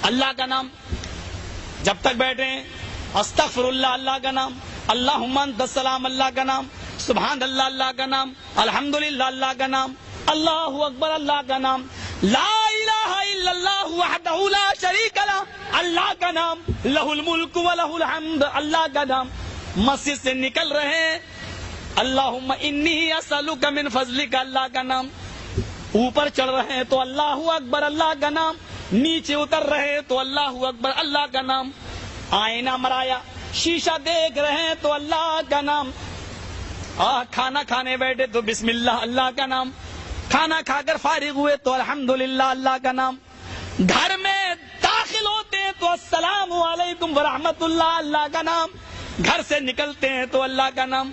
اللہ کا نام جب تک بیٹھے ہیں، استغفراللہ اللہ کا نام، اللہم انت السلام اللہ کا نام، سبحان اللہ اللہ کا نام، الحمدللہ اللہ کا نام، اللہ اکبر اللہ کا نام، لا الہ الا اللہ وحدہ لا شریک لہ اللہ کا نام، لہ الملک ولہ الحمد اللہ کا نام۔ مسجد سے نکل رہے ہیں، اللہم انی اسألک من فضلک اللہ کا نام۔ اوپر چڑھ رہے ہیں تو اللہ اکبر اللہ کا نام، نیچے اتر رہے ہیں تو اللہ اکبر اللہ کا نام۔ آئینہ مرایا، شیشہ دیکھ رہے ہیں تو اللہ کا نام۔ کھانا کھانے بیٹھے تو بسم اللہ اللہ کا نام، کھانا کھا کر فارغ ہوئے تو الحمدللہ اللہ کا نام، گھر میں داخل ہوتے ہیں تو السلام علیکم ورحمۃ اللہ اللہ کا نام، گھر سے نکلتے ہیں تو اللہ کا نام۔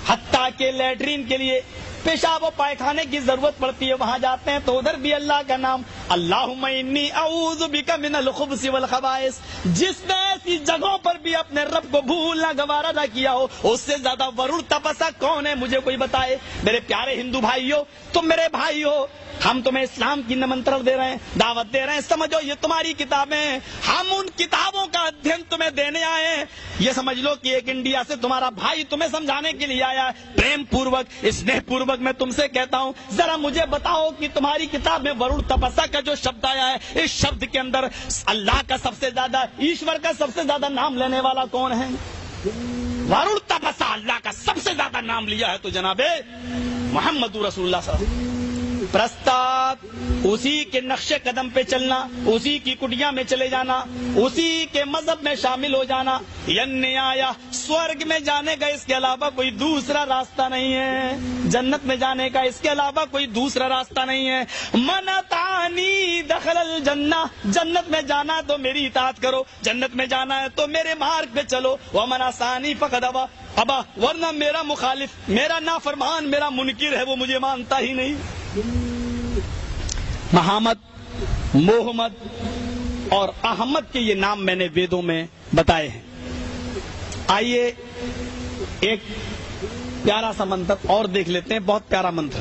حتیٰ کہ لیٹرین کے لیے پیشاب و پائخانے کی ضرورت پڑتی ہے، وہاں جاتے ہیں تو ادھر بھی اللہ کا نام، اللہم انی اعوذ بک من الخبث والخبائث۔ جس نے ایسی جگہوں پر بھی اپنے رب کو بھولنا گوارا نہ کیا ہو، اس سے زیادہ ورور تپسا کون ہے، مجھے کوئی بتائے۔ میرے پیارے ہندو بھائیو، تم میرے بھائی ہو، ہم تمہیں اسلام کی نمنترن دے رہے ہیں، دعوت دے رہے ہیں، سمجھو یہ تمہاری کتابیں ہیں، ہم ان کتابوں کا ادھین تمہیں دینے آئے ہیں۔ یہ سمجھ لو کہ ایک انڈیا سے تمہارا بھائی تمہیں سمجھانے کے لیے آیا ہے، پریم پوروک اسنیہ پوروک میں تم سے کہتا ہوں، ذرا مجھے بتاؤ کہ تمہاری کتاب میں ورور تپسا کا جو شبد آیا ہے، اس شبد کے اندر اللہ کا سب سے زیادہ، ایشور کا سب سے زیادہ نام لینے والا کون ہے؟ ورور تپسا اللہ کا سب سے زیادہ نام لیا ہے تو جناب محمد رسول اللہ صلی اللہ علیہ وسلم۔ پرستاد، اسی کے نقش قدم پہ چلنا، اسی کی کٹیا میں چلے جانا، اسی کے مذہب میں شامل ہو جانا، آیا سورگ میں جانے کا اس کے علاوہ کوئی دوسرا راستہ نہیں ہے، جنت میں جانے کا اس کے علاوہ کوئی دوسرا راستہ نہیں ہے۔ من اطاعنی دخل الجنہ، جنت میں جانا تو میری اطاعت کرو، جنت میں جانا ہے تو میرے مارگ پہ چلو، ومن عصانی فقد ابا، ورنہ میرا مخالف، میرا نافرمان، میرا منکر ہے، وہ مجھے مانتا ہی نہیں۔ محمد، محمد اور احمد کے یہ نام میں نے ویدوں میں بتائے ہیں۔ آئیے ایک پیارا سا منتر اور دیکھ لیتے ہیں، بہت پیارا منتر۔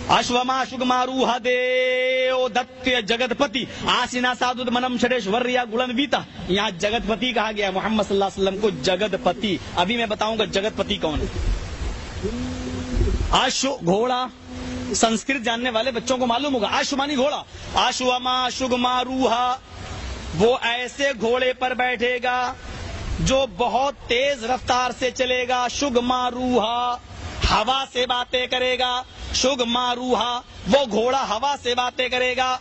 اشوما شگماروہ دیو دت جگتپتی آسینا سادت منم شریشوریا گلنویتا۔ یہاں جگتپتی کہا گیا ہے، محمد صلی اللہ علیہ وسلم کو جگتپتی۔ ابھی میں بتاؤں گا جگتپتی کون ہے۔ آشو گھوڑا، سنسکرت جاننے والے بچوں کو معلوم ہوگا، آشو مانی گھوڑا، آشوما شگماروہا، وہ ایسے گھوڑے پر بیٹھے گا جو بہت تیز رفتار سے چلے گا، شگماروہا، ہوا سے باتیں کرے گا، شگماروہا، وہ گھوڑا ہوا سے باتیں کرے گا۔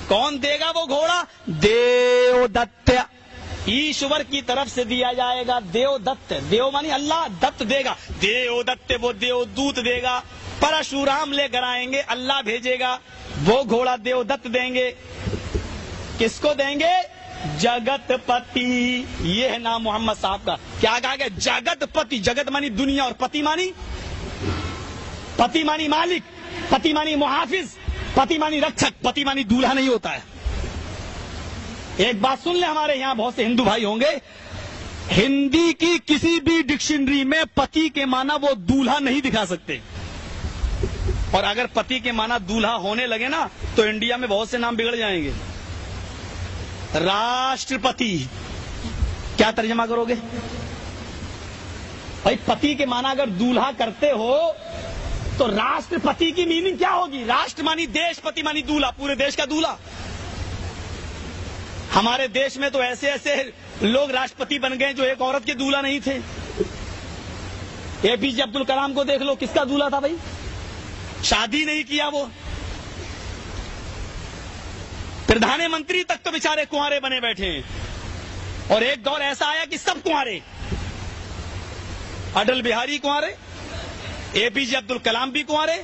کون دے گا وہ گھوڑا؟ دیو دت، ایشور کی طرف سے دیا جائے گا، دیو دت، دیو مانی اللہ، دت دے گا، دیو دت، وہ دیو دوت دے گا، پرشورام لے کر آئیں گے، اللہ بھیجے گا، وہ گھوڑا دیو دت دیں گے۔ کس کو دیں گے؟ جگت پتی، یہ ہے نام محمد صاحب کا۔ کیا کہا گیا؟ جگت پتی، جگت مانی دنیا اور پتی مانی، پتی مانی مالک، پتی مانی محافظ، پتی مانی رکھک، پتی مانی دولہا نہیں ہوتا ہے۔ ایک بات سن لیں، ہمارے یہاں بہت سے ہندو بھائی ہوں گے، ہندی کی کسی بھی ڈکشنری میں پتی کے معنی وہ دولہا نہیں دکھا سکتے، اور اگر پتی کے معنی دولہا ہونے لگے نا تو انڈیا میں بہت سے نام بگڑ جائیں گے۔ راشٹرپتی، کیا ترجمہ کرو گے بھائی؟ پتی کے معنی اگر دولہا کرتے ہو تو راشٹرپتی کی میننگ کیا ہوگی؟ راشٹر مانی دیش، پتی مانی دولہا، پورے دیش کا دولہا۔ ہمارے دیش میں تو ایسے ایسے لوگ راشٹرپتی بن گئے جو ایک عورت کے دولہا نہیں تھے۔ اے پی جے عبد الکلام کو دیکھ لو، کس کا دولہا تھا بھائی؟ شادی نہیں کیا وہ۔ پردھان منتری تک تو بیچارے کنوارے بنے بیٹھے ہیں، اور ایک دور ایسا آیا کہ سب کنوارے، اٹل بہاری کنوارے، اے پی جے عبد الکلام بھی کنوارے،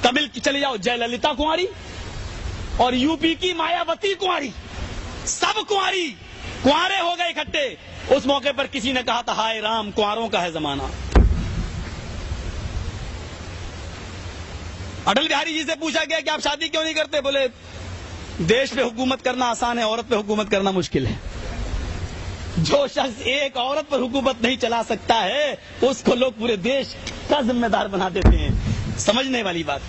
تمل کی چلے جاؤ جے للتا کنواری، اور یو پی کی مایاوتی کنواری، سب کنواری، کنوارے ہو گئے اکٹھے۔ اس موقع پر کسی نے کہا تھا ہائے رام، کنواروں کا ہے زمانہ۔ اٹل بہاری جی سے پوچھا گیا کہ آپ شادی کیوں نہیں کرتے؟ بولے دیش پہ حکومت کرنا آسان ہے، عورت پہ حکومت کرنا مشکل ہے۔ جو شخص ایک عورت پر حکومت نہیں چلا سکتا ہے اس کو لوگ پورے دیش کا ذمہ دار بنا دیتے ہیں۔ سمجھنے والی بات۔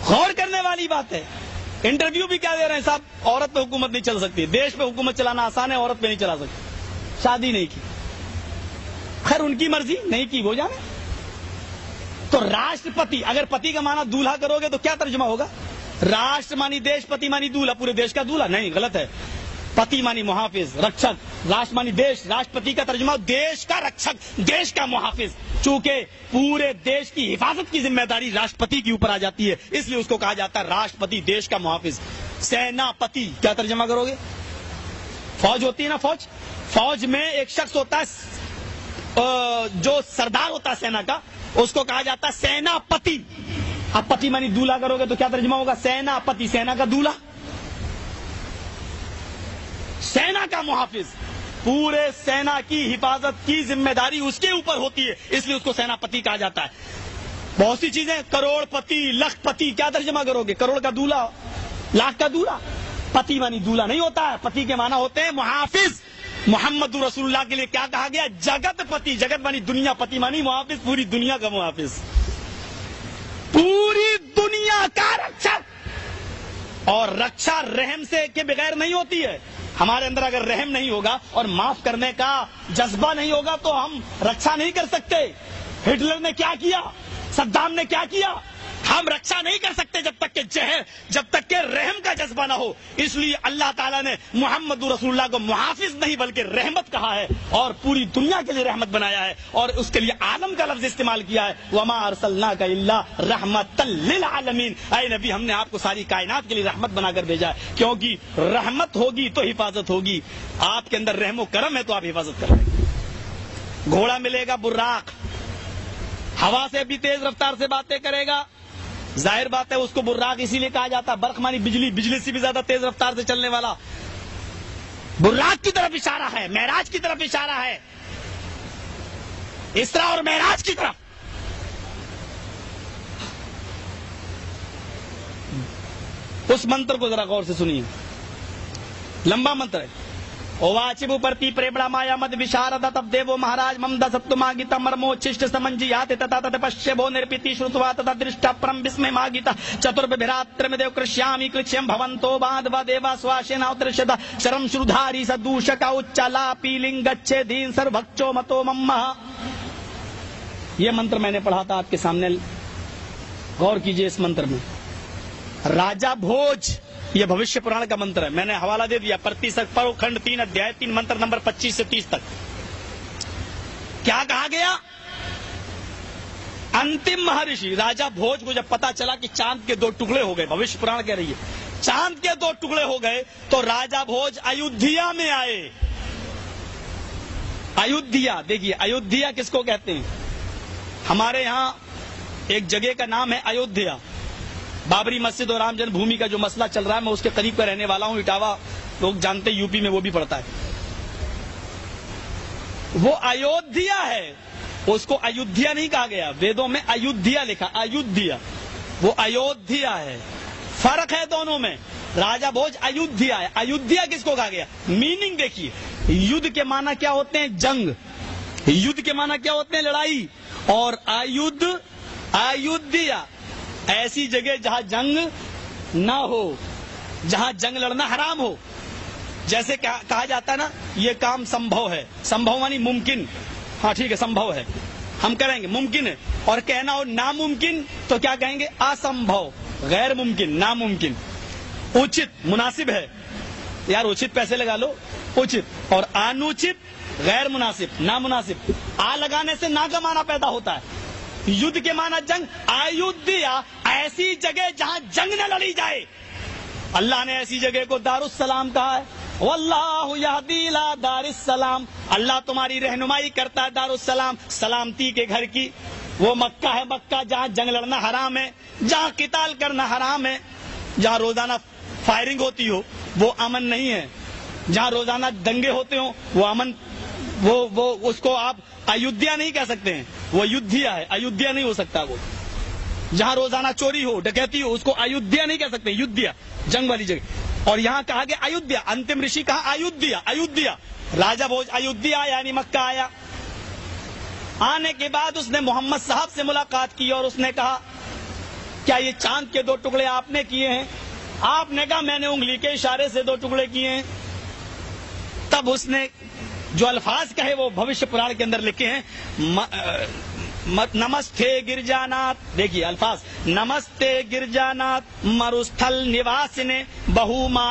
غور کرنے والی بات ہے. انٹرویو بھی کیا دے رہے ہیں صاحب, عورت پہ حکومت نہیں چل سکتی, دیش پہ حکومت چلانا آسان ہے, عورت پہ نہیں چلا سکتی, شادی نہیں کی. خیر ان کی مرضی, نہیں کی وہ جانے. تو راشٹرپتی, اگر پتی کا معنی دولہا کرو گے تو کیا ترجمہ ہوگا؟ راشٹر مانی دیش, پتی مانی دولہا, پورے دیش کا دولہا نہیں, غلط ہے. پتی مانی محافظ, رکشک, راشٹر مانی دیش, راشٹرپتی کا ترجمہ دیش کا رکشک, دیش کا محافظ. چونکہ پورے دیش کی حفاظت کی ذمہ داری راشٹرپتی کے اوپر آ جاتی ہے, اس لیے اس کو کہا جاتا ہے راشٹرپتی, دیش کا محافظ. سینا پتی کیا ترجمہ کرو گے؟ فوج ہوتی ہے نا, فوج, فوج میں ایک شخص ہوتا ہے جو سردار ہوتا ہے سینا کا, اس کو کہا جاتا ہے سینا پتی. اب پتی مانی دولہا کرو گے تو کیا ترجمہ ہوگا؟ سینا پتی, سینا کا دولہا, سینا کا محافظ. پورے سینا کی حفاظت کی ذمہ داری اس کے اوپر ہوتی ہے, اس لیے اس کو سینا پتی کہا جاتا ہے. بہت سی چیزیں, کروڑ پتی, لکھ پتی, کیا ترجمہ کرو گے؟ کروڑ کا دولہا, لاکھ کا دولہا. پتی مانی دولہا نہیں ہوتا ہے, پتی کے معنی ہوتے ہیں محافظ. محمد رسول اللہ کے لیے کیا کہا گیا؟ جگت پتی, جگت مانی دنیا, پتی مانی محافظ, پوری دنیا کا محافظ, پوری دنیا کا رکشک. اور رکشا رحم سے کے بغیر نہیں ہوتی ہے. ہمارے اندر اگر رحم نہیں ہوگا اور معاف کرنے کا جذبہ نہیں ہوگا تو ہم رکشا نہیں کر سکتے. ہٹلر نے کیا کیا, صدام نے کیا کیا, ہم رکشا نہیں کر سکتے جب تک کہ رحم کا جذبہ نہ ہو. اس لیے اللہ تعالیٰ نے محمد رسول اللہ کو محافظ نہیں بلکہ رحمت کہا ہے, اور پوری دنیا کے لیے رحمت بنایا ہے, اور اس کے لیے عالم کا لفظ استعمال کیا ہے. وما ارسلناک الا رحمتا للعالمین, اے نبی ہم نے آپ کو ساری کائنات کے لیے رحمت بنا کر بھیجا ہے, کیونکہ رحمت ہوگی تو حفاظت ہوگی. آپ کے اندر رحم و کرم ہے تو آپ حفاظت کر رہے ہیں. گھوڑا ملے گا براق, ہوا سے بھی تیز رفتار سے باتیں کرے گا, ظاہر بات ہے اس کو براق اسی لیے کہا جاتا ہے. برق مانی بجلی, بجلی سے بھی زیادہ تیز رفتار سے چلنے والا. براق کی طرف اشارہ ہے, معراج کی طرف اشارہ ہے, اسرا اور معراج کی طرف. اس منتر کو ذرا غور سے سنیے, لمبا منتر ہے. واچب پرتی پریبڑا مایا مد وشارد تب دیو مہاراج ممد ستو ماگیتا مرمو چشٹ سمنجی آتے تتا تت پشیبو نرپیتی شروتوا تتا درشٹا پرم بسمے ماگیتا چترب بھراتر میں دیو کرشیامی کلچیم بھونتو باندھوا دیوا سواشینا اترشتا شرم شرودھاری سدوشکا اچالا پیلنگ گچھے دین سر بھکچو متو ممہ. یہ منتر میں نے پڑھا تھا آپ کے سامنے, غور کیجئے اس منتر میں. راجا بھوج, یہ بھوشیہ پران کا منتر ہے, میں نے حوالہ دے دیا. پرتی سک پڑھو, کھنڈ 3 ادھیائے 3 منتر نمبر 25 سے 30 تک. کیا کہا گیا؟ انتم مہرشی راجا بھوج کو جب پتا چلا کہ چاند کے 2 ٹکڑے ہو گئے, بھوشیہ پران کہہ رہی ہے چاند کے 2 ٹکڑے ہو گئے, تو راجا بھوج ایودھیا میں آئے. ایودھیا, دیکھیے ایودھیا کس کو کہتے ہیں؟ ہمارے یہاں ایک جگہ کا نام ہے ایودھیا. بابری مسجد اور رام جنم بھومی کا جو مسئلہ چل رہا ہے, میں اس کے قریب کا رہنے والا ہوں. اٹاوا لوگ جانتے, یو پی میں وہ بھی پڑتا ہے. وہ ایودھیا ہے, اس کو ایودھیا نہیں کہا گیا, ویدوں میں ایودھیا لکھا, ایودھیا, وہ ایودھیا ہے. فرق ہے دونوں میں. راجا بھوج ایودھیا ہے. ایودھیا کس کو کہا گیا؟ میننگ دیکھیے, یدھ کے معنی کیا ہوتے ہیں؟ جنگ. یدھ کے معنی کیا ہوتے ہیں؟ لڑائی. اور ایودھیا ایسی جگہ جہاں جنگ نہ ہو, جہاں جنگ لڑنا حرام ہو. جیسے کہا جاتا ہے نا, یہ کام سمبھو ہے. سمبھو مانی ممکن, ہاں ٹھیک ہے سمبھو ہے, ہم کریں گے, ممکن ہے. اور کہنا ہو ناممکن تو کیا کہیں گے؟ اسمبھو, غیر ممکن, ناممکن. اچت مناسب ہے, یار اچت پیسے لگا لو, اچت. اور انوچت غیر مناسب, نامناسب. آ لگانے سے نا کا معنی پیدا ہوتا ہے. یدھ کے معنی جنگ. ایودھیا ایسی جگہ جہاں جنگ نہ لڑی جائے. اللہ نے ایسی جگہ کو دار السلام کہا ہے. واللہ یہدی الی دار السلام, اللہ تمہاری رہنمائی کرتا ہے دار السلام, سلامتی کے گھر کی. وہ مکہ ہے, مکہ جہاں جنگ لڑنا حرام ہے, جہاں قتال کرنا حرام ہے, جہاں روزانہ فائرنگ ہوتی ہو وہ امن نہیں ہے, جہاں روزانہ دنگے ہوتے ہوں وہ امن, وہ اس کو آپ ایودھیا نہیں کہہ سکتے ہیں, وہ ایودھیا ہے, ایودھیا نہیں ہو سکتا. وہ جہاں روزانہ چوری ہو, ڈکیتی ہو, اس کو ایودھیا نہیں کہہ سکتے, یودھیا جنگ والی جگہ. اور یہاں کہا گیا ایودھیا, انتم رشی کہا ایودھیا. ایودھیا راجا بھوج ایودھیا یعنی مکہ آیا. آنے کے بعد اس نے محمد صاحب سے ملاقات کی اور اس نے کہا کیا یہ چاند کے 2 ٹکڑے آپ نے کیے ہیں؟ آپ نے کہا میں نے انگلی کے اشارے سے 2 ٹکڑے کیے ہیں. تب اس نے جو الفاظ کہے وہ بھوشیہ پران کے اندر لکھے ہیں. نمستے گرجانات، دیکھیے الفاظ، نمستے گرجانات مروستھل نواسنے بہو ما